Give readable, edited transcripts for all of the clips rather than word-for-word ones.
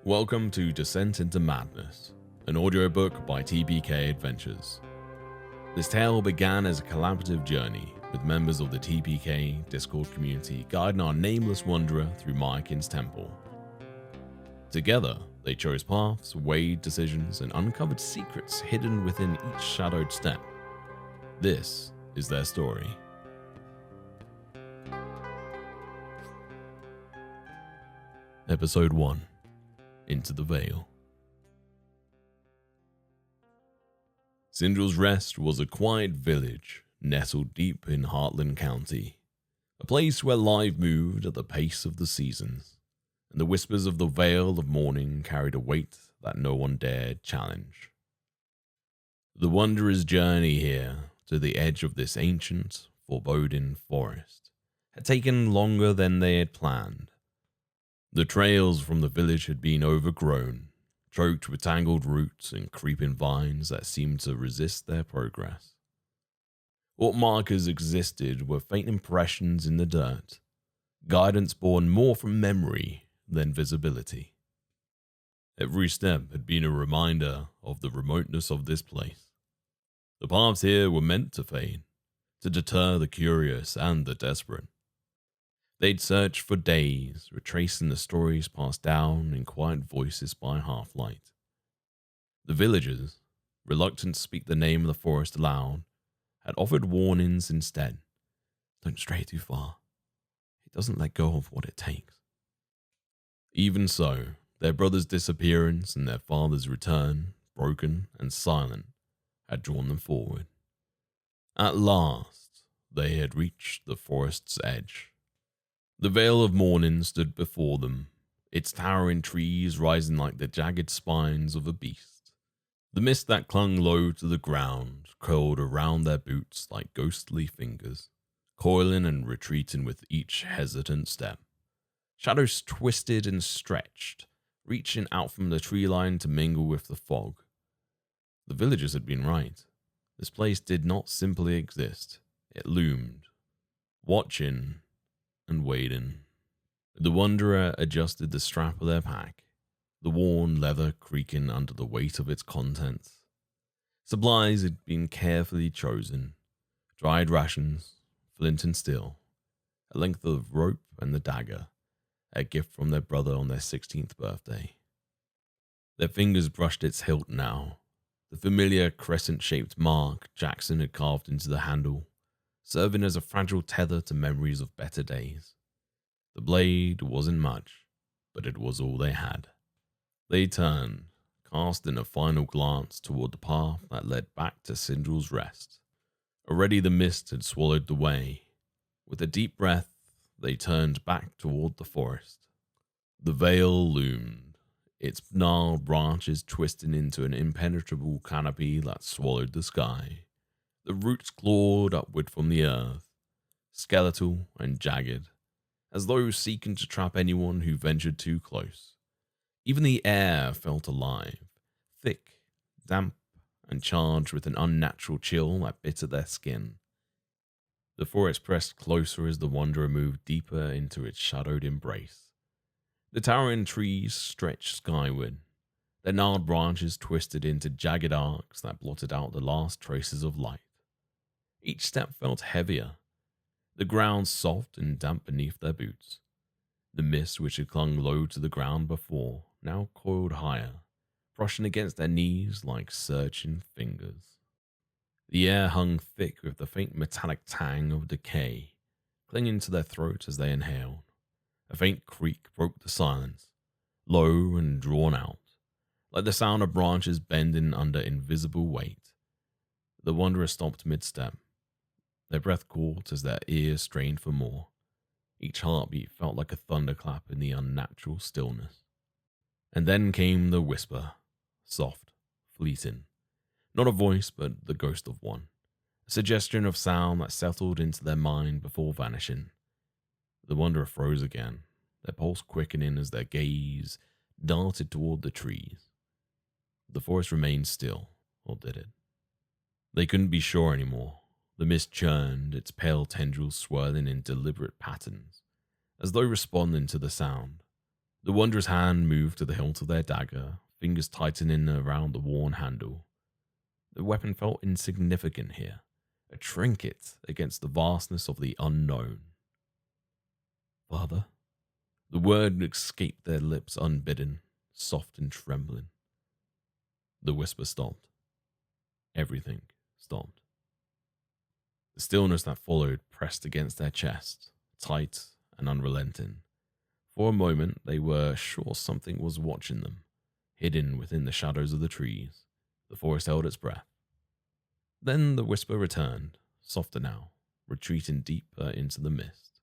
Welcome to Descent into Madness, an audiobook by TeaPK Adventures. This tale began as a collaborative journey with members of the TeaPK Discord community guiding our nameless wanderer through Myrkyn's temple. Together, they chose paths, weighed decisions, and uncovered secrets hidden within each shadowed step. This is their story. Episode 1. Into the Veil. Cindral's Rest was a quiet village nestled deep in Heartland County, a place where life moved at the pace of the seasons, and the whispers of the Veil of Mourning carried a weight that no one dared challenge. The wanderer's journey here to the edge of this ancient, foreboding forest had taken longer than they had planned. The trails from the village had been overgrown, choked with tangled roots and creeping vines that seemed to resist their progress. What markers existed were faint impressions in the dirt, guidance born more from memory than visibility. Every step had been a reminder of the remoteness of this place. The paths here were meant to fade, to deter the curious and the desperate. They'd searched for days, retracing the stories passed down in quiet voices by half-light. The villagers, reluctant to speak the name of the forest aloud, had offered warnings instead. Don't stray too far. It doesn't let go of what it takes. Even so, their brother's disappearance and their father's return, broken and silent, had drawn them forward. At last, they had reached the forest's edge. The Veil of Mourning stood before them, its towering trees rising like the jagged spines of a beast. The mist that clung low to the ground curled around their boots like ghostly fingers, coiling and retreating with each hesitant step. Shadows twisted and stretched, reaching out from the tree line to mingle with the fog. The villagers had been right. This place did not simply exist. It loomed, watching and waiting. The wanderer adjusted the strap of their pack, the worn leather creaking under the weight of its contents. Supplies had been carefully chosen: dried rations, flint and steel, a length of rope and the dagger, a gift from their brother on their 16th birthday. Their fingers brushed its hilt now, the familiar crescent-shaped mark Jackson had carved into the handle, serving as a fragile tether to memories of better days. The blade wasn't much, but it was all they had. They turned, casting a final glance toward the path that led back to Cindral's Rest. Already the mist had swallowed the way. With a deep breath, they turned back toward the forest. The veil loomed, its gnarled branches twisting into an impenetrable canopy that swallowed the sky. The roots clawed upward from the earth, skeletal and jagged, as though seeking to trap anyone who ventured too close. Even the air felt alive, thick, damp, and charged with an unnatural chill that bit at their skin. The forest pressed closer as the wanderer moved deeper into its shadowed embrace. The towering trees stretched skyward, their gnarled branches twisted into jagged arcs that blotted out the last traces of light. Each step felt heavier, the ground soft and damp beneath their boots. The mist which had clung low to the ground before now coiled higher, brushing against their knees like searching fingers. The air hung thick with the faint metallic tang of decay, clinging to their throats as they inhaled. A faint creak broke the silence, low and drawn out, like the sound of branches bending under invisible weight. The wanderer stopped mid-step. Their breath caught as their ears strained for more. Each heartbeat felt like a thunderclap in the unnatural stillness. And then came the whisper, soft, fleeting. Not a voice, but the ghost of one. A suggestion of sound that settled into their mind before vanishing. The wanderer froze again, their pulse quickening as their gaze darted toward the trees. The forest remained still, or did it? They couldn't be sure anymore. The mist churned, its pale tendrils swirling in deliberate patterns, as though responding to the sound. The Wanderer's hand moved to the hilt of their dagger, fingers tightening around the worn handle. The weapon felt insignificant here, a trinket against the vastness of the unknown. Father? The word escaped their lips unbidden, soft and trembling. The whisper stopped. Everything stopped. The stillness that followed pressed against their chest, tight and unrelenting. For a moment, they were sure something was watching them, hidden within the shadows of the trees. The forest held its breath. Then the whisper returned, softer now, retreating deeper into the mist.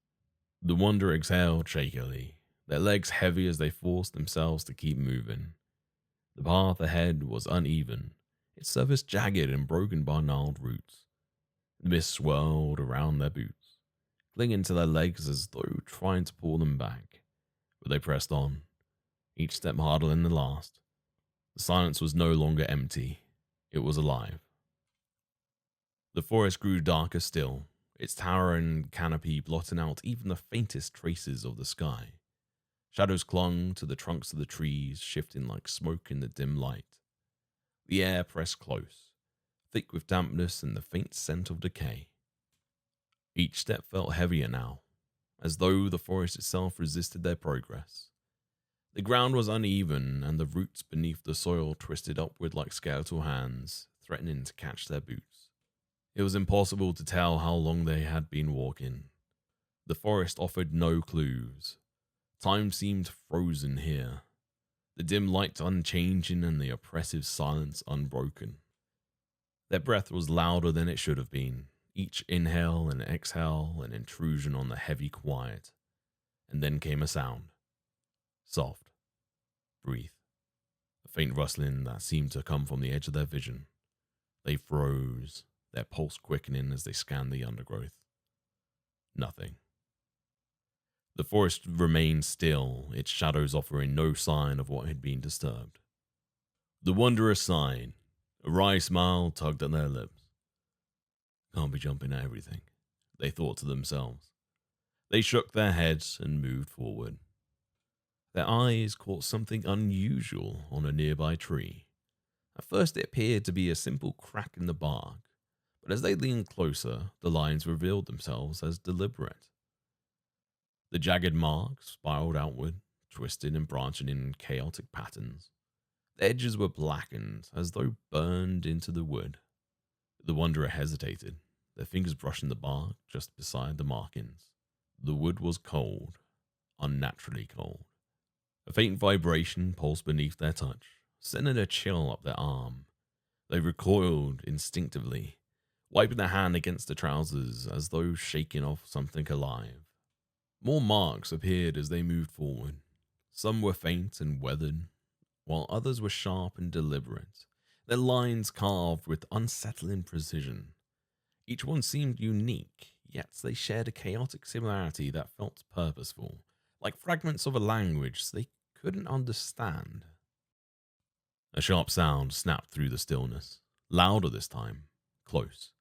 The Wanderer exhaled shakily, their legs heavy as they forced themselves to keep moving. The path ahead was uneven, its surface jagged and broken by gnarled roots. The mist swirled around their boots, clinging to their legs as though trying to pull them back. But they pressed on, each step harder than the last. The silence was no longer empty, it was alive. The forest grew darker still, its towering canopy blotting out even the faintest traces of the sky. Shadows clung to the trunks of the trees, shifting like smoke in the dim light. The air pressed close, thick with dampness and the faint scent of decay. Each step felt heavier now, as though the forest itself resisted their progress. The ground was uneven, and the roots beneath the soil twisted upward like skeletal hands, threatening to catch their boots. It was impossible to tell how long they had been walking. The forest offered no clues. Time seemed frozen here, the dim light unchanging and the oppressive silence unbroken. Their breath was louder than it should have been, each inhale and exhale an intrusion on the heavy quiet. And then came a sound. Soft. Breathe. A faint rustling that seemed to come from the edge of their vision. They froze, their pulse quickening as they scanned the undergrowth. Nothing. The forest remained still, its shadows offering no sign of what had been disturbed. The Wanderer sighed. A wry smile tugged at their lips. Can't be jumping at everything, they thought to themselves. They shook their heads and moved forward. Their eyes caught something unusual on a nearby tree. At first it appeared to be a simple crack in the bark, but as they leaned closer, the lines revealed themselves as deliberate. The jagged marks spiraled outward, twisted and branching in chaotic patterns. The edges were blackened, as though burned into the wood. The Wanderer hesitated, their fingers brushing the bark just beside the markings. The wood was cold, unnaturally cold. A faint vibration pulsed beneath their touch, sending a chill up their arm. They recoiled instinctively, wiping their hand against the trousers as though shaking off something alive. More marks appeared as they moved forward. Some were faint and weathered, while others were sharp and deliberate, their lines carved with unsettling precision. Each one seemed unique, yet they shared a chaotic similarity that felt purposeful, like fragments of a language they couldn't understand. A sharp sound snapped through the stillness, louder this time, close.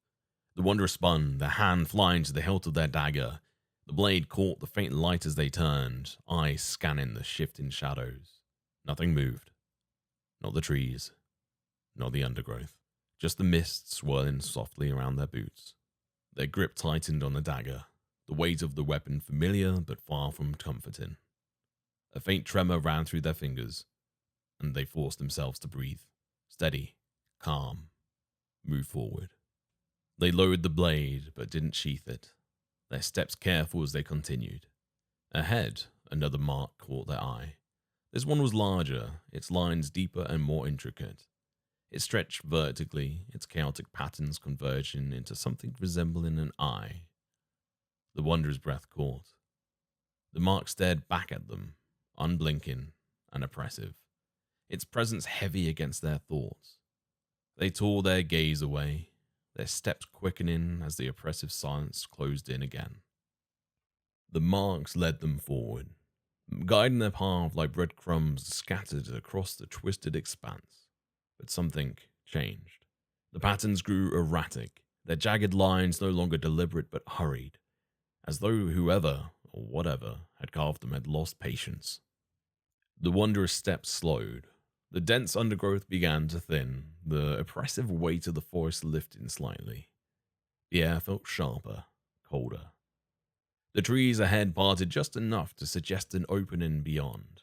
The Wanderer spun, their hand flying to the hilt of their dagger. The blade caught the faint light as they turned, eyes scanning the shifting shadows. Nothing moved. Not the trees, not the undergrowth, just the mist swirling softly around their boots. Their grip tightened on the dagger, the weight of the weapon familiar but far from comforting. A faint tremor ran through their fingers, and they forced themselves to breathe, steady, calm, move forward. They lowered the blade but didn't sheath it, their steps careful as they continued. Ahead, another mark caught their eye. This one was larger, its lines deeper and more intricate. It stretched vertically, its chaotic patterns converging into something resembling an eye. The Wanderer's breath caught. The mark stared back at them, unblinking and oppressive, its presence heavy against their thoughts. They tore their gaze away, their steps quickening as the oppressive silence closed in again. The marks led them forward, guiding their path like breadcrumbs scattered across the twisted expanse. But something changed. The patterns grew erratic, their jagged lines no longer deliberate but hurried, as though whoever or whatever had carved them had lost patience. The wanderer's steps slowed. The dense undergrowth began to thin, the oppressive weight of the forest lifting slightly. The air felt sharper, colder. The trees ahead parted just enough to suggest an opening beyond.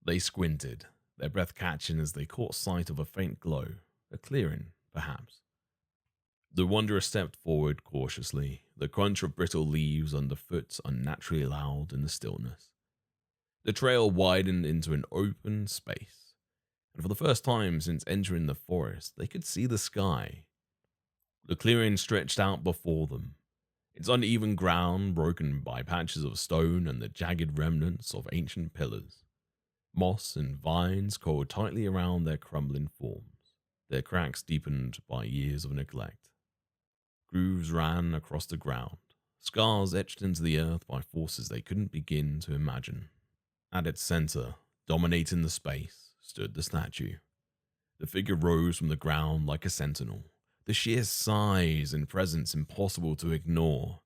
They squinted, their breath catching as they caught sight of a faint glow, a clearing, perhaps. The wanderer stepped forward cautiously, the crunch of brittle leaves underfoot unnaturally loud in the stillness. The trail widened into an open space, and for the first time since entering the forest, they could see the sky. The clearing stretched out before them, its uneven ground broken by patches of stone and the jagged remnants of ancient pillars. Moss and vines coiled tightly around their crumbling forms, their cracks deepened by years of neglect. Grooves ran across the ground, scars etched into the earth by forces they couldn't begin to imagine. At its center, dominating the space, stood the statue. The figure rose from the ground like a sentinel, the sheer size and presence impossible to ignore.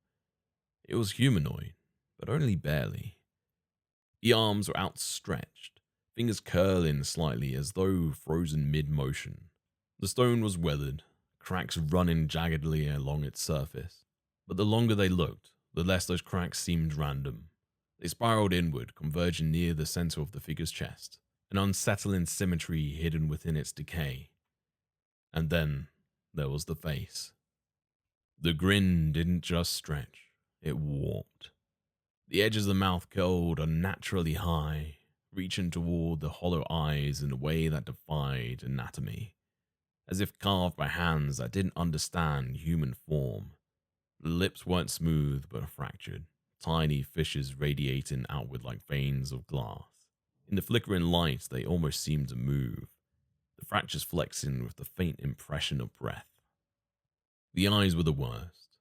It was humanoid, but only barely. The arms were outstretched, fingers curling slightly as though frozen mid-motion. The stone was weathered, cracks running jaggedly along its surface, but the longer they looked, the less those cracks seemed random. They spiraled inward, converging near the center of the figure's chest, an unsettling symmetry hidden within its decay. And then there was the face. The grin didn't just stretch, it warped. The edges of the mouth curled unnaturally high, reaching toward the hollow eyes in a way that defied anatomy, as if carved by hands that didn't understand human form. The lips weren't smooth but fractured, tiny fissures radiating outward like veins of glass. In the flickering light, they almost seemed to move, the fractures flexing with the faint impression of breath. The eyes were the worst,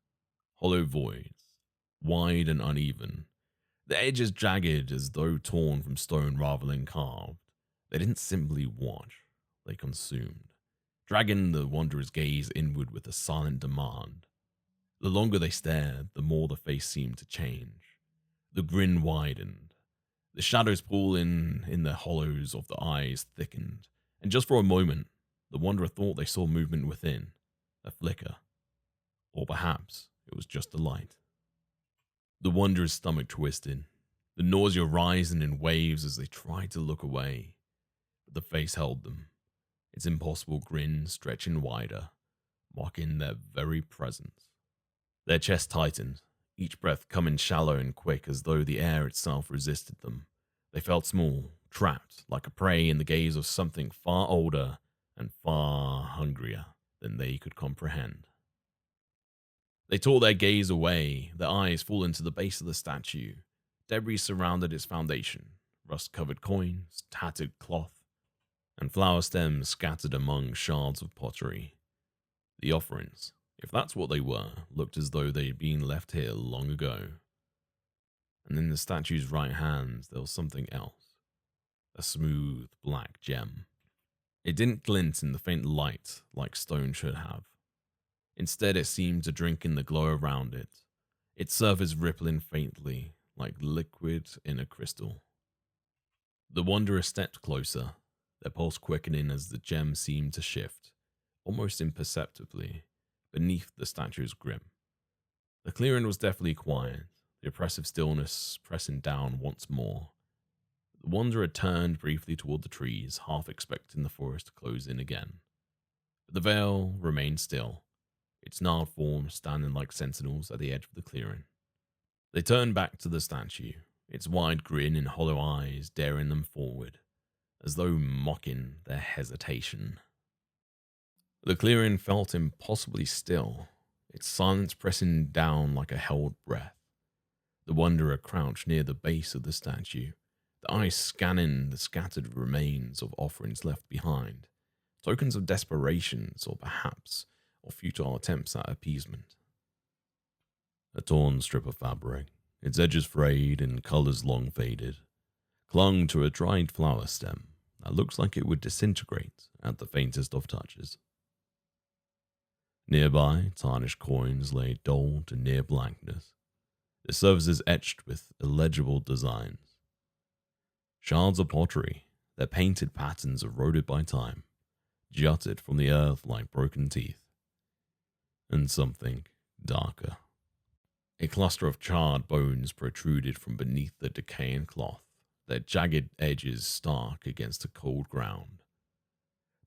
hollow voids, wide and uneven, the edges jagged as though torn from stone rather than carved. They didn't simply watch, they consumed, dragging the wanderer's gaze inward with a silent demand. The longer they stared, the more the face seemed to change. The grin widened. The shadows pooling in the hollows of the eyes thickened, and just for a moment, the wanderer thought they saw movement within, a flicker. Or perhaps it was just the light. The wanderer's stomach twisted, the nausea rising in waves as they tried to look away. But the face held them, its impossible grin stretching wider, mocking their very presence. Their chest tightened, each breath coming shallow and quick as though the air itself resisted them. They felt small, trapped, like a prey in the gaze of something far older and far hungrier than they could comprehend. They tore their gaze away, their eyes falling to the base of the statue. Debris surrounded its foundation, rust-covered coins, tattered cloth, and flower stems scattered among shards of pottery. The offerings, if that's what they were, looked as though they had been left here long ago. And in the statue's right hand, there was something else, a smooth black gem. It didn't glint in the faint light like stone should have. Instead, it seemed to drink in the glow around it, its surface rippling faintly, like liquid in a crystal. The wanderer stepped closer, their pulse quickening as the gem seemed to shift, almost imperceptibly, beneath the statue's grip. The clearing was deathly quiet, the oppressive stillness pressing down once more. The wanderer turned briefly toward the trees, half expecting the forest to close in again. But the veil remained still, its gnarled forms standing like sentinels at the edge of the clearing. They turned back to the statue, its wide grin and hollow eyes daring them forward, as though mocking their hesitation. The clearing felt impossibly still, its silence pressing down like a held breath. The wanderer crouched near the base of the statue, the eyes scanning the scattered remains of offerings left behind, tokens of desperations or perhaps of futile attempts at appeasement. A torn strip of fabric, its edges frayed and colors long faded, clung to a dried flower stem that looks like it would disintegrate at the faintest of touches. Nearby, tarnished coins lay dull to near blackness, their surfaces etched with illegible designs. Shards of pottery, their painted patterns eroded by time, jutted from the earth like broken teeth. And something darker. A cluster of charred bones protruded from beneath the decaying cloth, their jagged edges stark against the cold ground.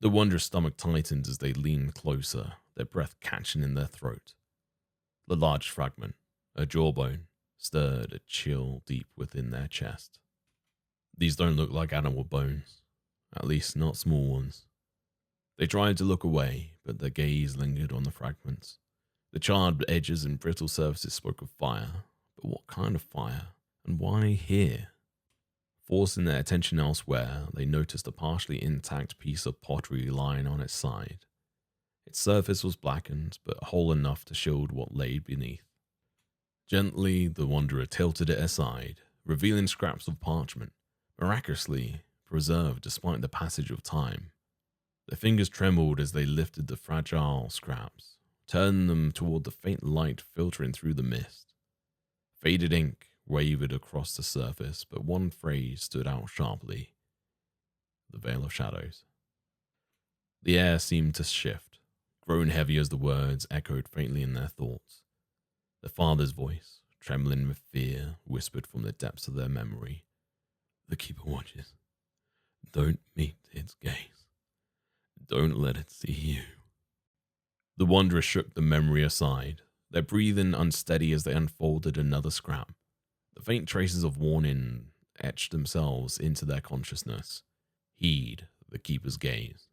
The Wanderer's stomach tightened as they leaned closer, their breath catching in their throat. The large fragment, a jawbone, stirred a chill deep within their chest. These don't look like animal bones, at least not small ones. They tried to look away, but their gaze lingered on the fragments. The charred edges and brittle surfaces spoke of fire, but what kind of fire, and why here? Forcing their attention elsewhere, they noticed a partially intact piece of pottery lying on its side. Its surface was blackened, but whole enough to shield what lay beneath. Gently, the Wanderer tilted it aside, revealing scraps of parchment, miraculously preserved despite the passage of time. Their fingers trembled as they lifted the fragile scraps, turning them toward the faint light filtering through the mist. Faded ink wavered across the surface, but one phrase stood out sharply. The Veil of Shadows. The air seemed to shift, grown heavy as the words echoed faintly in their thoughts. The father's voice, trembling with fear, whispered from the depths of their memory. The Keeper watches. Don't meet its gaze. Don't let it see you. The Wanderer shook the memory aside, their breathing unsteady as they unfolded another scrap. The faint traces of warning etched themselves into their consciousness. Heed the Keeper's gaze.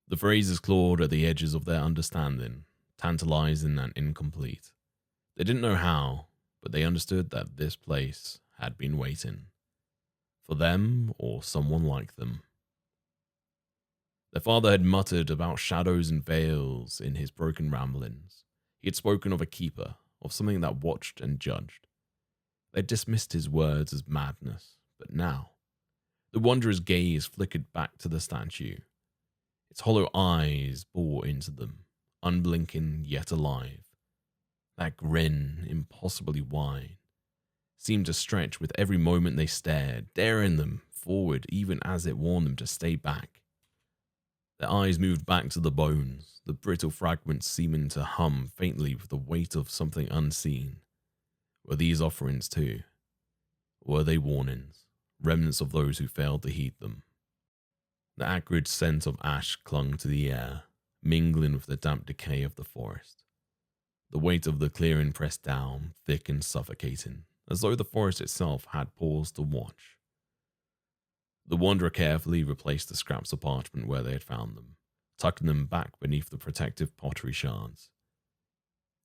The phrases clawed at the edges of their understanding, tantalizing and incomplete. They didn't know how, but they understood that this place had been waiting. For them or someone like them. Their father had muttered about shadows and veils in his broken ramblings. He had spoken of a keeper, of something that watched and judged. They dismissed his words as madness, but now, the Wanderer's gaze flickered back to the statue. Its hollow eyes bore into them, unblinking yet alive. That grin, impossibly wide, seemed to stretch with every moment they stared, daring them forward even as it warned them to stay back. Their eyes moved back to the bones, the brittle fragments seeming to hum faintly with the weight of something unseen. Were these offerings too? Were they warnings, remnants of those who failed to heed them? The acrid scent of ash clung to the air, mingling with the damp decay of the forest. The weight of the clearing pressed down, thick and suffocating, as though the forest itself had paused to watch. The Wanderer carefully replaced the scraps of parchment where they had found them, tucking them back beneath the protective pottery shards.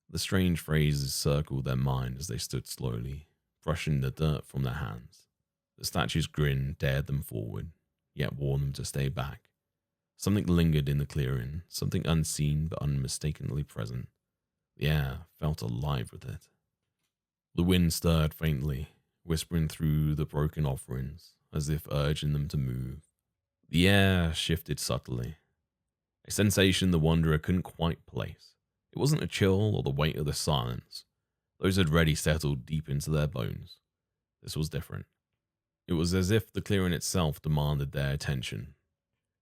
The strange phrases circled their mind as they stood slowly, brushing the dirt from their hands. The statue's grin dared them forward, yet warned them to stay back. Something lingered in the clearing, something unseen but unmistakably present. The air felt alive with it. The wind stirred faintly, whispering through the broken offerings, as if urging them to move. The air shifted subtly, a sensation the Wanderer couldn't quite place. It wasn't a chill or the weight of the silence. Those had already settled deep into their bones. This was different. It was as if the clearing itself demanded their attention.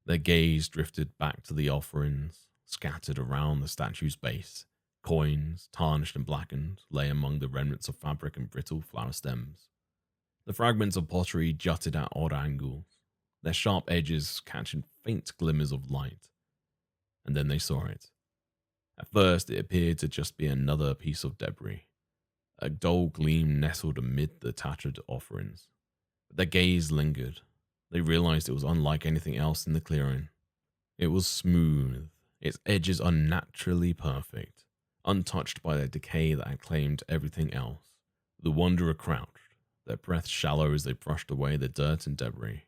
Their gaze drifted back to the offerings, scattered around the statue's base. Coins, tarnished and blackened, lay among the remnants of fabric and brittle flower stems. The fragments of pottery jutted at odd angles, their sharp edges catching faint glimmers of light. And then they saw it. At first, it appeared to just be another piece of debris. A dull gleam nestled amid the tattered offerings. But their gaze lingered. They realized it was unlike anything else in the clearing. It was smooth, its edges unnaturally perfect, untouched by the decay that had claimed everything else. The Wanderer crouched, their breath shallow as they brushed away the dirt and debris.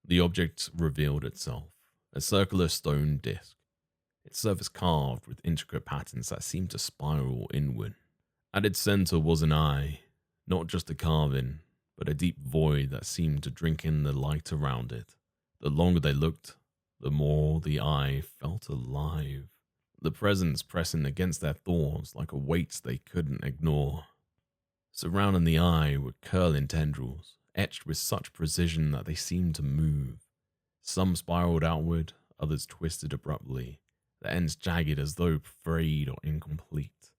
The object revealed itself, a circular stone disc, its surface carved with intricate patterns that seemed to spiral inward. At its center was an eye, not just a carving, but a deep void that seemed to drink in the light around it. The longer they looked, the more the eye felt alive, the presence pressing against their thoughts like a weight they couldn't ignore. Surrounding the eye were curling tendrils, etched with such precision that they seemed to move. Some spiraled outward, others twisted abruptly, their ends jagged as though frayed or incomplete.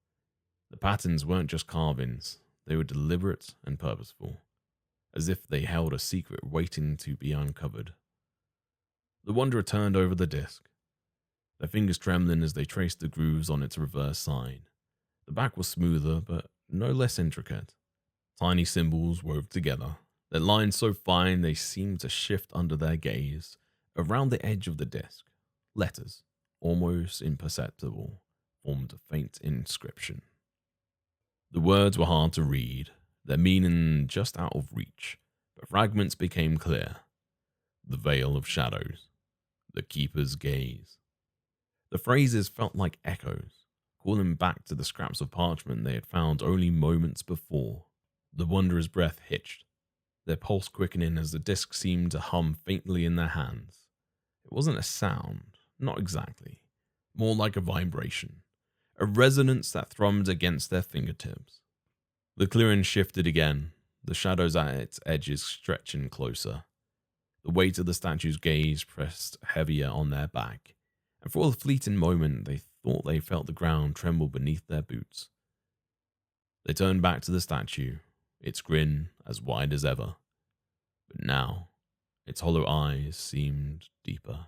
The patterns weren't just carvings, they were deliberate and purposeful, as if they held a secret waiting to be uncovered. The Wanderer turned over the disc, their fingers trembling as they traced the grooves on its reverse side. The back was smoother, but no less intricate. Tiny symbols wove together, their lines so fine they seemed to shift under their gaze. Around the edge of the disc, letters, almost imperceptible, formed a faint inscription. The words were hard to read, their meaning just out of reach, but fragments became clear. The Veil of Shadows, the Keeper's Gaze. The phrases felt like echoes, calling back to the scraps of parchment they had found only moments before. The Wanderer's breath hitched, their pulse quickening as the disc seemed to hum faintly in their hands. It wasn't a sound, not exactly, more like a vibration, a resonance that thrummed against their fingertips. The clearing shifted again, the shadows at its edges stretching closer. The weight of the statue's gaze pressed heavier on their back, and for a fleeting moment they thought they felt the ground tremble beneath their boots. They turned back to the statue, its grin as wide as ever. But now, its hollow eyes seemed deeper,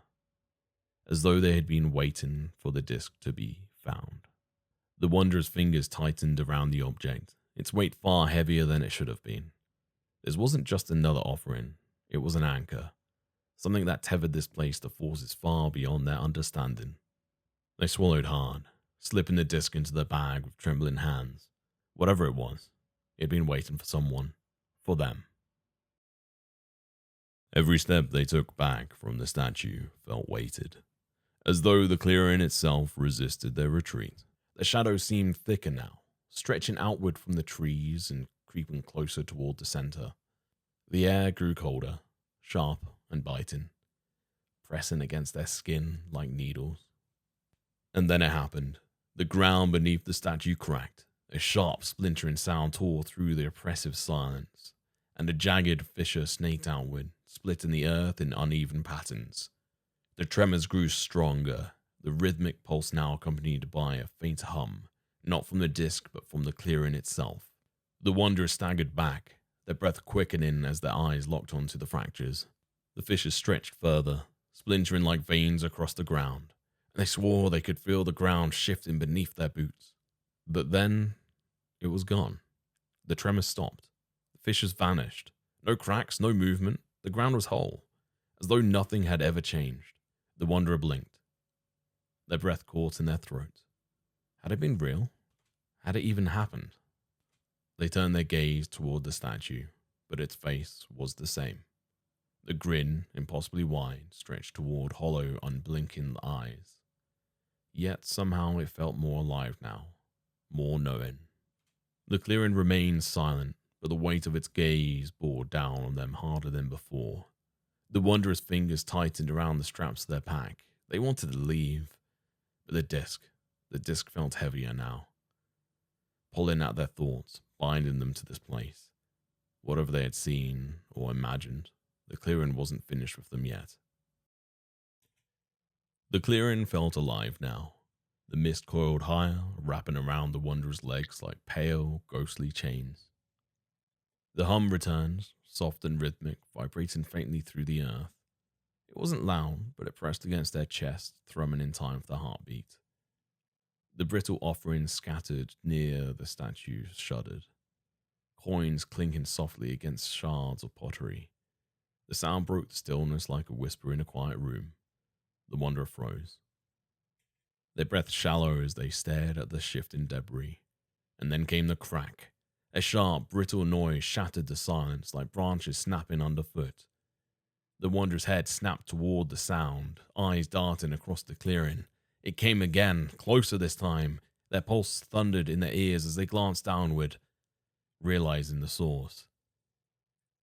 as though they had been waiting for the disc to be found. The Wanderer's fingers tightened around the object, its weight far heavier than it should have been. This wasn't just another offering, it was an anchor, something that tethered this place to forces far beyond their understanding. They swallowed hard, slipping the disc into their bag with trembling hands. Whatever it was, it had been waiting for someone, for them. Every step they took back from the statue felt weighted, as though the clearing itself resisted their retreat. The shadows seemed thicker now, stretching outward from the trees and creeping closer toward the center. The air grew colder, sharp and biting, pressing against their skin like needles. And then it happened. The ground beneath the statue cracked. A sharp splintering sound tore through the oppressive silence, and a jagged fissure snaked outward, splitting the earth in uneven patterns. The tremors grew stronger, the rhythmic pulse now accompanied by a faint hum, not from the disc but from the clearing itself. The Wanderers staggered back, their breath quickening as their eyes locked onto the fractures. The fissures stretched further, splintering like veins across the ground, and they swore they could feel the ground shifting beneath their boots. But then, it was gone. The tremors stopped. The fissures vanished. No cracks, no movement. The ground was whole, as though nothing had ever changed. The Wanderer blinked. Their breath caught in their throat. Had it been real? Had it even happened? They turned their gaze toward the statue, but its face was the same. The grin, impossibly wide, stretched toward hollow, unblinking eyes. Yet somehow it felt more alive now, more knowing. The clearing remained silent, but the weight of its gaze bore down on them harder than before. The Wanderer's fingers tightened around the straps of their pack. They wanted to leave, but the disc felt heavier now, pulling at their thoughts, binding them to this place. Whatever they had seen or imagined, the clearing wasn't finished with them yet. The clearing felt alive now. The mist coiled higher, wrapping around the Wanderer's legs like pale, ghostly chains. The hum returned, soft and rhythmic, vibrating faintly through the earth. It wasn't loud, but it pressed against their chest, thrumming in time with the heartbeat. The brittle offerings scattered near the statue shuddered, coins clinking softly against shards of pottery. The sound broke the stillness like a whisper in a quiet room. The Wanderer froze. Their breath shallow as they stared at the shifting debris. And then came the crack. A sharp, brittle noise shattered the silence like branches snapping underfoot. The Wanderer's head snapped toward the sound, eyes darting across the clearing. It came again, closer this time. Their pulse thundered in their ears as they glanced downward, realizing the source.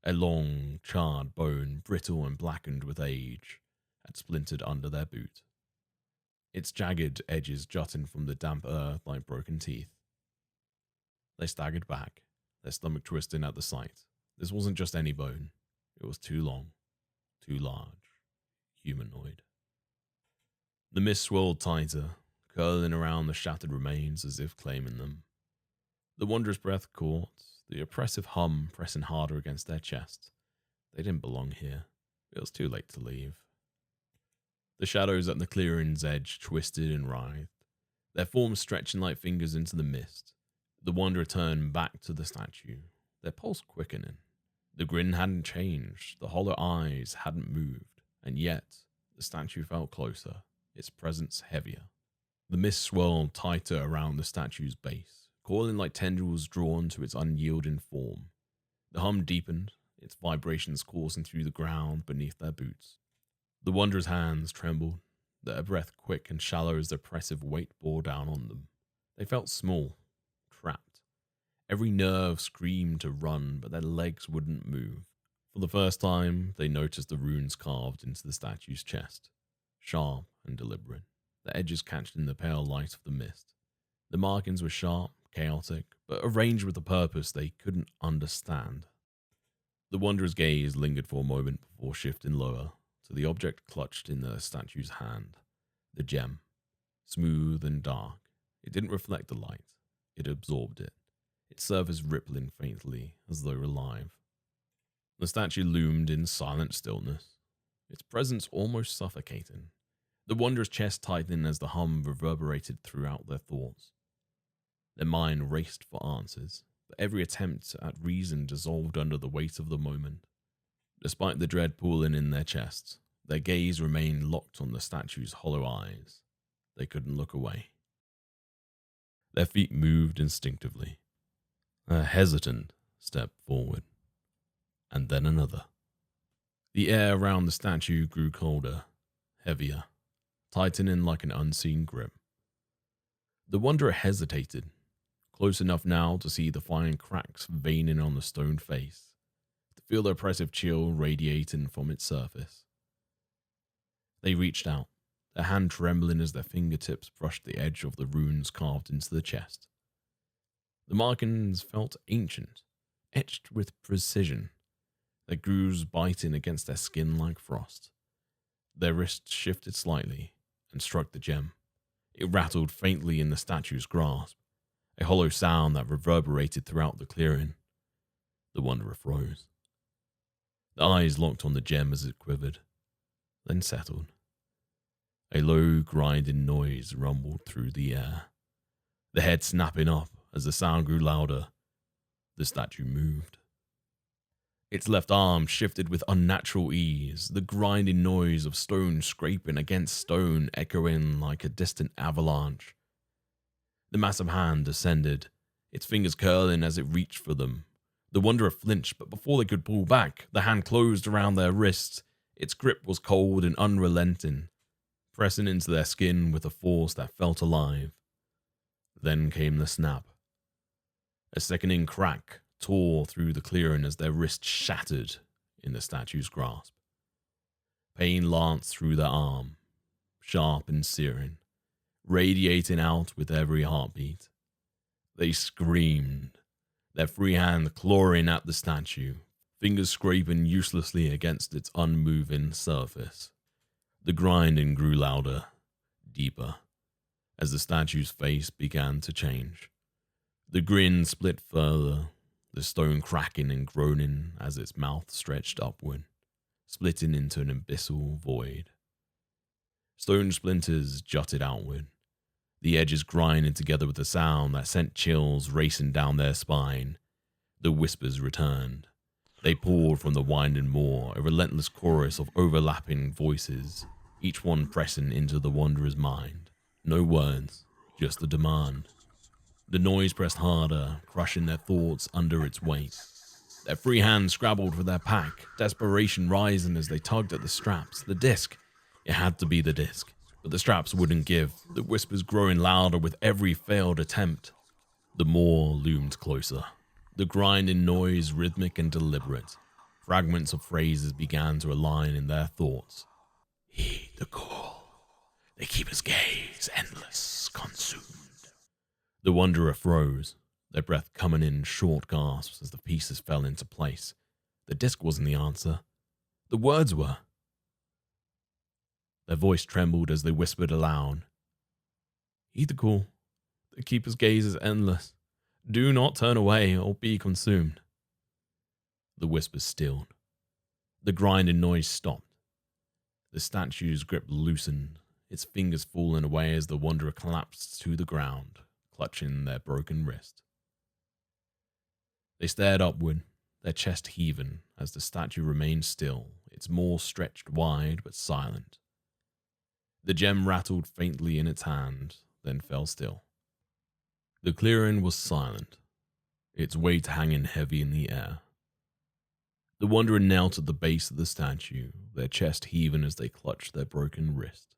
A long, charred bone, brittle and blackened with age, had splintered under their boot, its jagged edges jutting from the damp earth like broken teeth. They staggered back, their stomach twisting at the sight, This wasn't just any bone. It was too long, too large, humanoid. The mist swirled tighter, curling around the shattered remains as if claiming them. The Wanderer's breath caught, the oppressive hum pressing harder against their chest. They didn't belong here. It was too late to leave. The shadows at the clearing's edge twisted and writhed, their forms stretching like fingers into the mist. The Wanderer turned back to the statue, their pulse quickening. The grin hadn't changed, the hollow eyes hadn't moved, and yet the statue felt closer, its presence heavier. The mist swirled tighter around the statue's base, coiling like tendrils drawn to its unyielding form. The hum deepened, its vibrations coursing through the ground beneath their boots. The Wanderer's hands trembled, their breath quick and shallow as the oppressive weight bore down on them. They felt small, trapped. Every nerve screamed to run, but their legs wouldn't move. For the first time, they noticed the runes carved into the statue's chest, sharp and deliberate, the edges catching in the pale light of the mist. The markings were sharp, chaotic, but arranged with a purpose they couldn't understand. The Wanderer's gaze lingered for a moment before shifting lower to the object clutched in the statue's hand, the gem. Smooth and dark, it didn't reflect the light, it absorbed it, its surface rippling faintly as though alive. The statue loomed in silent stillness, its presence almost suffocating. The Wanderer's chest tightened as the hum reverberated throughout their thoughts. Their mind raced for answers, but every attempt at reason dissolved under the weight of the moment. Despite the dread pooling in their chests, their gaze remained locked on the statue's hollow eyes. They couldn't look away. Their feet moved instinctively. A hesitant step forward, and then another. The air around the statue grew colder, heavier, tightening like an unseen grip. The Wanderer hesitated, close enough now to see the fine cracks veining on the stone face, to feel the oppressive chill radiating from its surface. They reached out, their hand trembling as their fingertips brushed the edge of the runes carved into the chest. The markings felt ancient, etched with precision, their grooves biting against their skin like frost. Their wrists shifted slightly and struck the gem. It rattled faintly in the statue's grasp, a hollow sound that reverberated throughout the clearing. The Wanderer froze. The eyes locked on the gem as it quivered, then settled. A low, grinding noise rumbled through the air, the head snapping up as the sound grew louder. The statue moved. Its left arm shifted with unnatural ease, the grinding noise of stone scraping against stone echoing like a distant avalanche. The massive hand descended, its fingers curling as it reached for them. The Wanderer flinched, but before they could pull back, the hand closed around their wrists. Its grip was cold and unrelenting, pressing into their skin with a force that felt alive. Then came the snap. A sickening crack tore through the clearing as their wrist shattered in the statue's grasp. Pain lanced through their arm, sharp and searing, radiating out with every heartbeat. They screamed, their free hand clawing at the statue, fingers scraping uselessly against its unmoving surface. The grinding grew louder, deeper, as the statue's face began to change. The grin split further, the stone cracking and groaning as its mouth stretched upward, splitting into an abyssal void. Stone splinters jutted outward, the edges grinding together with a sound that sent chills racing down their spine. The whispers returned. They poured from the winding moor, a relentless chorus of overlapping voices, each one pressing into the Wanderer's mind. No words, just the demand. The noise pressed harder, crushing their thoughts under its weight. Their free hands scrabbled for their pack, desperation rising as they tugged at the straps. The disc. It had to be the disc. But the straps wouldn't give, the whispers growing louder with every failed attempt. The moor loomed closer, the grinding noise rhythmic and deliberate. Fragments of phrases began to align in their thoughts. Heed the call. They keep his gaze endless, consumed. The Wanderer froze, their breath coming in short gasps as the pieces fell into place. The disc wasn't the answer. The words were. Their voice trembled as they whispered aloud. Heed the call. The keeper's gaze is endless. Do not turn away or be consumed. The whispers stilled. The grinding noise stopped. The statue's grip loosened, its fingers falling away as the wanderer collapsed to the ground, clutching their broken wrist. They stared upward, their chest heaving as the statue remained still, its maw stretched wide but silent. The gem rattled faintly in its hand, then fell still. The clearing was silent, its weight hanging heavy in the air. The wanderer knelt at the base of the statue, their chest heaving as they clutched their broken wrist.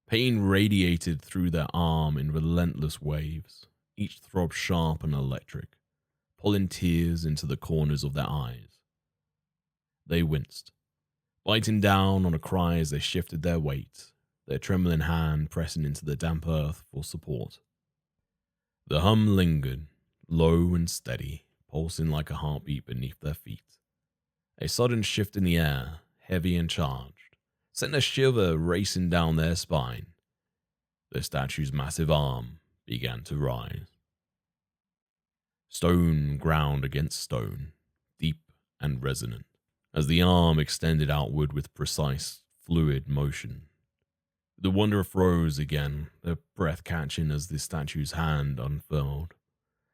Pain radiated through their arm in relentless waves, each throb sharp and electric, pulling tears into the corners of their eyes. They winced, biting down on a cry as they shifted their weight, their trembling hand pressing into the damp earth for support. The hum lingered, low and steady, pulsing like a heartbeat beneath their feet. A sudden shift in the air, heavy and charged, sent a shiver racing down their spine. The statue's massive arm began to rise. Stone ground against stone, deep and resonant, as the arm extended outward with precise, fluid motion. The wanderer froze again, their breath catching as the statue's hand unfurled,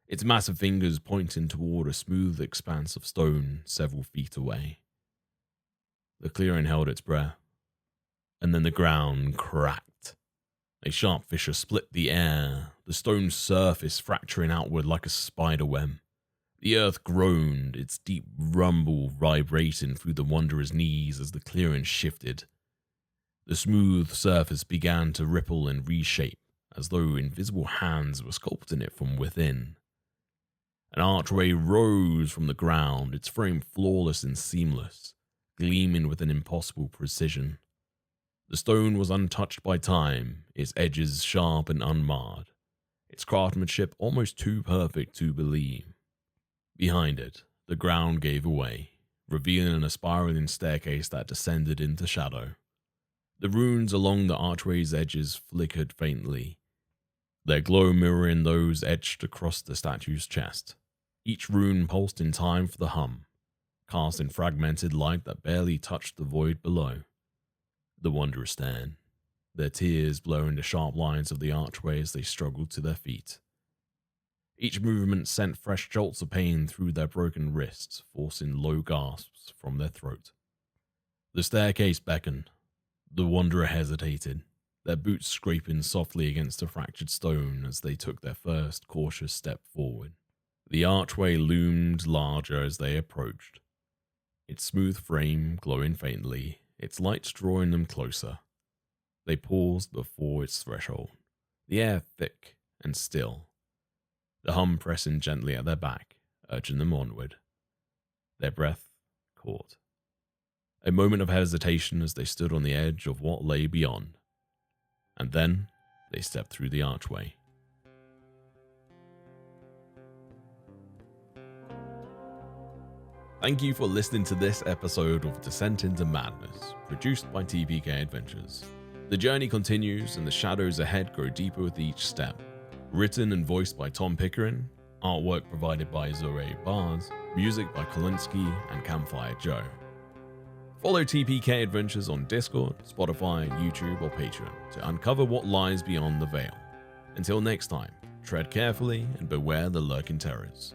its massive fingers pointing toward a smooth expanse of stone several feet away. The clearing held its breath, and then the ground cracked. A sharp fissure split the air, the stone surface fracturing outward like a spider web. The earth groaned, its deep rumble vibrating through the wanderer's knees as the clearing shifted. The smooth surface began to ripple and reshape, as though invisible hands were sculpting it from within. An archway rose from the ground, its frame flawless and seamless, gleaming with an impossible precision. The stone was untouched by time, its edges sharp and unmarred, its craftsmanship almost too perfect to believe. Behind it, the ground gave away, revealing a spiraling staircase that descended into shadow. The runes along the archway's edges flickered faintly, their glow mirroring those etched across the statue's chest. Each rune pulsed in time for the hum, casting fragmented light that barely touched the void below. The wanderers stared, their tears blurring the sharp lines of the archway as they struggled to their feet. Each movement sent fresh jolts of pain through their broken wrists, forcing low gasps from their throat. The staircase beckoned. The wanderer hesitated, their boots scraping softly against the fractured stone as they took their first cautious step forward. The archway loomed larger as they approached, its smooth frame glowing faintly, its lights drawing them closer. They paused before its threshold, the air thick and still, the hum pressing gently at their back, urging them onward. Their breath caught. A moment of hesitation as they stood on the edge of what lay beyond, and then they stepped through the archway. Thank you for listening to this episode of Descent into Madness, produced by TeaPK Adventures. The journey continues and the shadows ahead grow deeper with each step. Written and voiced by Tom Pickering, artwork provided by Zoe Bars, music by Kolinsky and Campfire Joe. Follow TeaPK Adventures on Discord, Spotify, YouTube, or Patreon to uncover what lies beyond the veil. Until next time, tread carefully and beware the lurking terrors.